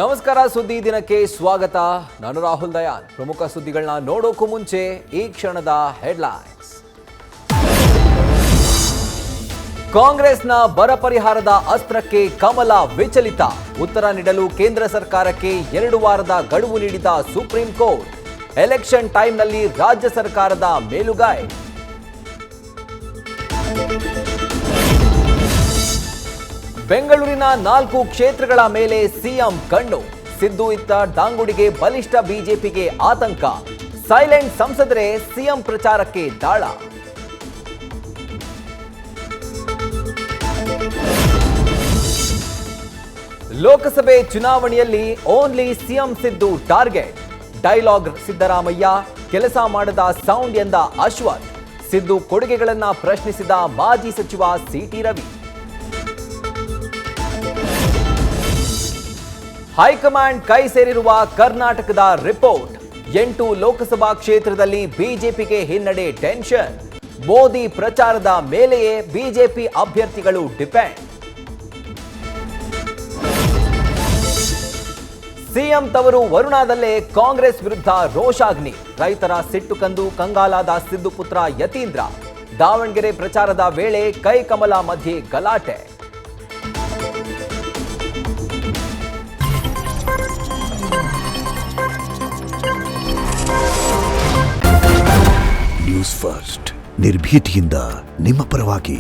ನಮಸ್ಕಾರ, ಸುದ್ದಿ ದಿನಕ್ಕೆ ಸ್ವಾಗತ. ನಾನು ರಾಹುಲ್ ದಯಾನ್. ಪ್ರಮುಖ ಸುದ್ದಿಗಳನ್ನ ನೋಡೋಕ್ಕೂ ಮುಂಚೆ ಈ ಕ್ಷಣದ ಹೆಡ್ಲೈನ್ಸ್. ಕಾಂಗ್ರೆಸ್ನ ಬರ ಪರಿಹಾರದ ಅಸ್ತ್ರಕ್ಕೆ ಕಮಲ ವಿಚಲಿತ. ಉತ್ತರ ನೀಡಲು ಕೇಂದ್ರ ಸರ್ಕಾರಕ್ಕೆ 2 ವಾರದ ಗಡುವು ನೀಡಿದ ಸುಪ್ರೀಂ ಕೋರ್ಟ್. ಎಲೆಕ್ಷನ್ ಟೈಮ್ನಲ್ಲಿ ರಾಜ್ಯ ಸರ್ಕಾರದ ಮೇಲುಗೈ. ಬೆಂಗಳೂರಿನ 4 ಕ್ಷೇತ್ರಗಳ ಮೇಲೆ ಸಿಎಂ ಕಣ್ಣು. ಸಿದ್ದು ಇತ್ತ ದಾಂಗುಡಿಗೆ ಬಲಿಷ್ಠ ಬಿಜೆಪಿಗೆ ಆತಂಕ. ಸೈಲೆಂಟ್ ಸಂಸದರೇ ಸಿಎಂ ಪ್ರಚಾರಕ್ಕೆ ದಾಳ. ಲೋಕಸಭೆ ಚುನಾವಣೆಯಲ್ಲಿ only CM Siddu target. Dialogue Siddaramaiah, ಕೆಲಸ ಮಾಡದ ಸೌಂಡ್ ಎಂದ ಅಶ್ವಥ್. ಸಿದ್ದು ಕೊಡುಗೆಗಳನ್ನ ಪ್ರಶ್ನಿಸಿದ ಮಾಜಿ ಸಚಿವ ಸಿಟಿ ರವಿ. ಹೈಕಮಾಂಡ್ ಕೈ ಸೇರಿರುವ ಕರ್ನಾಟಕದ ರಿಪೋರ್ಟ್. 8 ಲೋಕಸಭಾ ಕ್ಷೇತ್ರದಲ್ಲಿ ಬಿಜೆಪಿಗೆ ಹಿನ್ನಡೆ, ಟೆನ್ಷನ್. ಮೋದಿ ಪ್ರಚಾರದ ಮೇಲೆಯೇ ಬಿಜೆಪಿ ಅಭ್ಯರ್ಥಿಗಳು ಡಿಪೆಂಡ್. ಸಿಎಂ ತವರು ವರುಣಾದಲ್ಲೇ ಕಾಂಗ್ರೆಸ್ ವಿರುದ್ಧ ರೋಷಾಗ್ನಿ. ರೈತರ ಸಿಟ್ಟು ಕಂದು ಕಂಗಾಲಾದ ಸಿದ್ದು ಪುತ್ರ ಯತೀಂದ್ರ. ದಾವಣಗೆರೆ ಪ್ರಚಾರದ ವೇಳೆ ಕೈ ಕಮಲ ಮಧ್ಯೆ ಗಲಾಟೆ. ನ್ಯೂಸ್ ಫಸ್ಟ್, ನಿರ್ಭೀತಿಯಿಂದ ನಿಮ್ಮ ಪರವಾಗಿ.